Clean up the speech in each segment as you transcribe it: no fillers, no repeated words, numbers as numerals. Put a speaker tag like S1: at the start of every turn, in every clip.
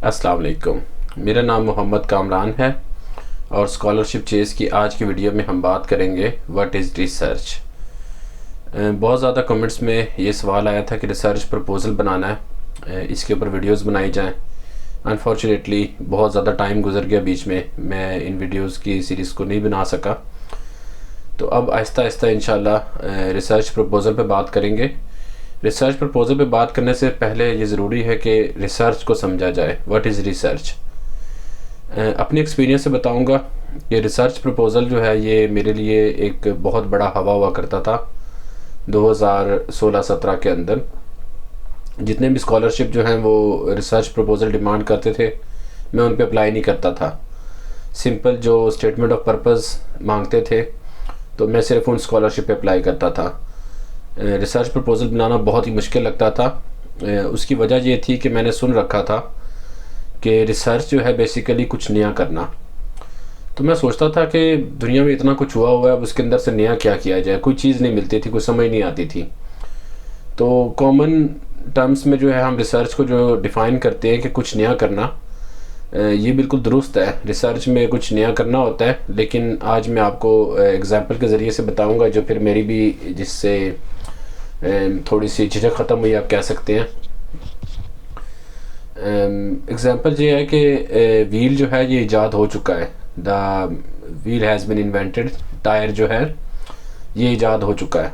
S1: अस्सलाम वालेकुम। मेरा नाम मोहम्मद कामरान है और स्कॉलरशिप चेज़ की आज की वीडियो में हम बात करेंगे व्हाट इज़ रिसर्च। बहुत ज़्यादा कमेंट्स में ये सवाल आया था कि रिसर्च प्रपोज़ल बनाना है, इसके ऊपर वीडियोस बनाई जाएं। अनफॉर्चुनेटली बहुत ज़्यादा टाइम गुजर गया बीच में, मैं इन वीडियोस की सीरीज़ को नहीं बना सका। तो अब आहिस्ता आहिस्ता इंशाल्लाह रिसर्च प्रपोज़ल पे बात करेंगे। रिसर्च प्रपोज़ल पे बात करने से पहले ये ज़रूरी है कि रिसर्च को समझा जाए। What is research? अपने एक्सपीरियंस से बताऊंगा कि रिसर्च प्रपोज़ल जो है ये मेरे लिए एक बहुत बड़ा हवा हुआ करता था 2016-17 के अंदर। जितने भी स्कॉलरशिप जो हैं वो रिसर्च प्रपोज़ल डिमांड करते थे, मैं उन पे अप्लाई नहीं करता था। सिंपल जो स्टेटमेंट ऑफ पर्पज़ मांगते थे तो मैं सिर्फ उन स्कॉलरशिप पे अप्लाई करता था। रिसर्च प्रपोज़ल बनाना बहुत ही मुश्किल लगता था। उसकी वजह ये थी कि मैंने सुन रखा था कि रिसर्च जो है बेसिकली कुछ नया करना। तो मैं सोचता था कि दुनिया में इतना कुछ हुआ है, अब उसके अंदर से नया क्या किया जाए। कोई चीज़ नहीं मिलती थी, कुछ समझ नहीं आती थी। तो कॉमन टर्म्स में जो है हम रिसर्च को जो डिफ़ाइन करते हैं कि कुछ नया करना, ये बिल्कुल दुरुस्त है। रिसर्च में कुछ नया करना होता है, लेकिन आज मैं आपको एग्जांपल के ज़रिए से बताऊंगा जो फिर मेरी भी जिससे थोड़ी सी झिझक ख़त्म हुई, आप कह सकते हैं। एग्जांपल ये है कि व्हील जो है ये ईजाद हो चुका है। The wheel has been invented. Tyre जो है ये ईजाद हो चुका है।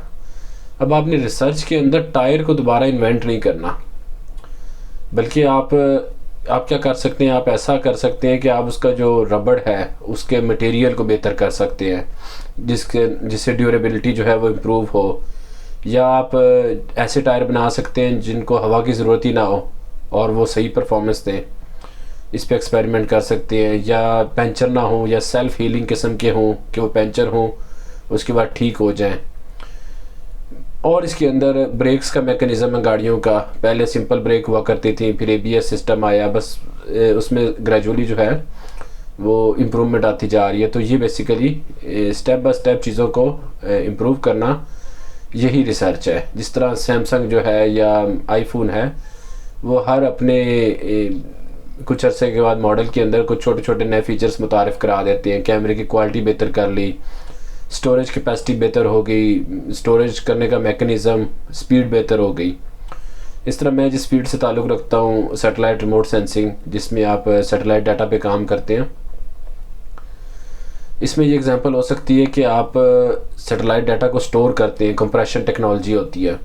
S1: अब आपने रिसर्च के अंदर टायर को दोबारा इन्वेंट नहीं करना, बल्कि आप क्या कर सकते हैं, आप ऐसा कर सकते हैं कि आप उसका जो रबड़ है उसके मटेरियल को बेहतर कर सकते हैं, जिससे ड्यूरेबिलिटी जो है वो इम्प्रूव हो। या आप ऐसे टायर बना सकते हैं जिनको हवा की ज़रूरत ही ना हो और वो सही परफॉर्मेंस दें। इस पे एक्सपेरिमेंट कर सकते हैं। या पंचर ना हो या सेल्फ हीलिंग किस्म के हों कि वो पंचर हों उसके बाद ठीक हो जाएं। और इसके अंदर ब्रेक्स का मैकेनिज़्म है गाड़ियों का। पहले सिंपल ब्रेक हुआ करती थी, फिर ABS सिस्टम आया, बस उसमें ग्रेजुअली जो है वो इम्प्रूवमेंट आती जा रही है। तो ये बेसिकली स्टेप बाय स्टेप चीज़ों को इम्प्रूव करना, यही रिसर्च है। जिस तरह सैमसंग जो है या आईफोन है, वो हर अपने कुछ अरसे के बाद मॉडल के अंदर कुछ छोटे छोटे नए फीचर्स मुतारिफ़ करा देते हैं। कैमरे की क्वालिटी बेहतर कर ली, स्टोरेज कैपेसिटी बेहतर हो गई, स्टोरेज करने का मैकेनिज़्म, स्पीड बेहतर हो गई। इस तरह मैं जिस फील्ड से ताल्लुक़ रखता हूँ, सैटेलाइट रिमोट सेंसिंग, जिसमें आप सैटेलाइट डाटा पे काम करते हैं, इसमें ये एग्जांपल हो सकती है कि आप सैटेलाइट डाटा को स्टोर करते हैं। कंप्रेशन टेक्नोलॉजी होती है,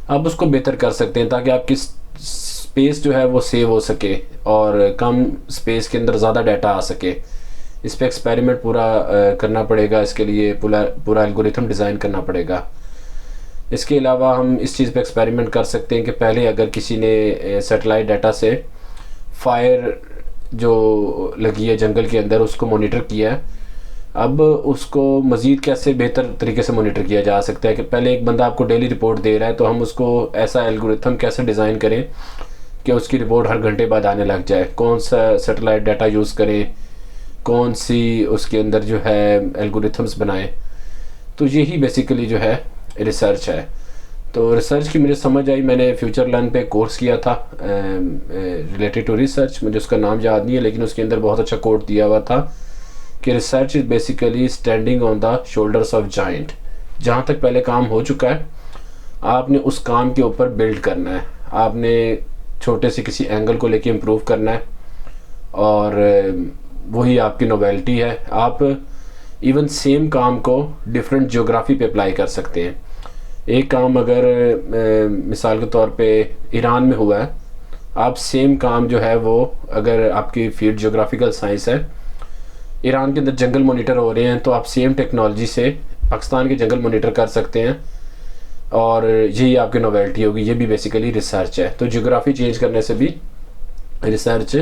S1: आप उसको बेहतर कर सकते हैं ताकि आपकी स्पेस जो है वो सेव हो सके और कम स्पेस के अंदर ज़्यादा डाटा आ सके। इस पे एक्सपेरिमेंट पूरा करना पड़ेगा, इसके लिए पूरा एल्गोरिथम डिज़ाइन करना पड़ेगा। इसके अलावा हम इस चीज़ पे एक्सपेरिमेंट कर सकते हैं कि पहले अगर किसी ने सैटेलाइट डाटा से फायर जो लगी है जंगल के अंदर उसको मॉनिटर किया है, अब उसको मज़ीद कैसे बेहतर तरीके से मॉनिटर किया जा सकता है। कि पहले एक बंदा आपको डेली रिपोर्ट दे रहा है, तो हम उसको ऐसा एल्गोरिथम कैसे डिज़ाइन करें कि उसकी रिपोर्ट हर घंटे बाद आने लग जाए। कौन सा सैटेलाइट डाटा यूज़ करें, कौन सी उसके अंदर जो है एल्गोरिथम्स बनाएं। तो यही बेसिकली जो है रिसर्च है। तो रिसर्च की मुझे समझ आई, मैंने फ्यूचर लर्न पे कोर्स किया था रिलेटेड टू रिसर्च। मुझे उसका नाम याद नहीं है, लेकिन उसके अंदर बहुत अच्छा कोट दिया हुआ था कि research is basically standing on the shoulders of giant. जहाँ तक पहले काम हो चुका है, आपने उस काम के ऊपर बिल्ड करना है। आपने छोटे से किसी एंगल को लेके इम्प्रूव करना है और वही आपकी नोवेल्टी है। आप इवन सेम काम को डिफरेंट ज्योग्राफी पे अप्लाई कर सकते हैं। एक काम अगर मिसाल के तौर पे ईरान में हुआ है, आप सेम काम जो है वो, अगर आपकी फील्ड ज्योग्राफिकल साइंस है, ईरान के अंदर जंगल मॉनिटर हो रहे हैं, तो आप सेम टेक्नोलॉजी से पाकिस्तान के जंगल मॉनिटर कर सकते हैं और यही आपकी नोवेल्टी होगी। ये भी बेसिकली रिसर्च है। तो ज्योग्राफी चेंज करने से भी रिसर्च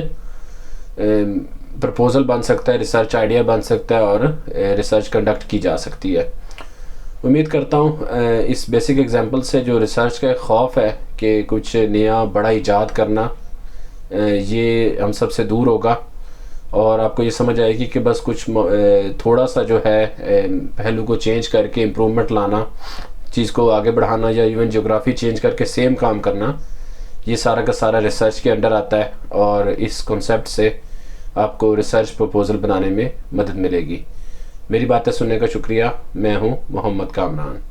S1: प्रपोज़ल बन सकता है, रिसर्च आइडिया बन सकता है और रिसर्च कंडक्ट की जा सकती है। उम्मीद करता हूँ इस बेसिक एग्जांपल से जो रिसर्च का खौफ है कि कुछ नया बड़ा इजाद करना, ये हम सब से दूर होगा और आपको ये समझ आएगी कि बस कुछ थोड़ा सा जो है पहलू को चेंज करके इम्प्रूवमेंट लाना, चीज़ को आगे बढ़ाना, या इवन ज्योग्राफी चेंज करके सेम काम करना, ये सारा का सारा रिसर्च के अंडर आता है और इस कॉन्सेप्ट से आपको रिसर्च प्रपोजल बनाने में मदद मिलेगी। मेरी बातें सुनने का शुक्रिया। मैं हूँ मोहम्मद कामरान।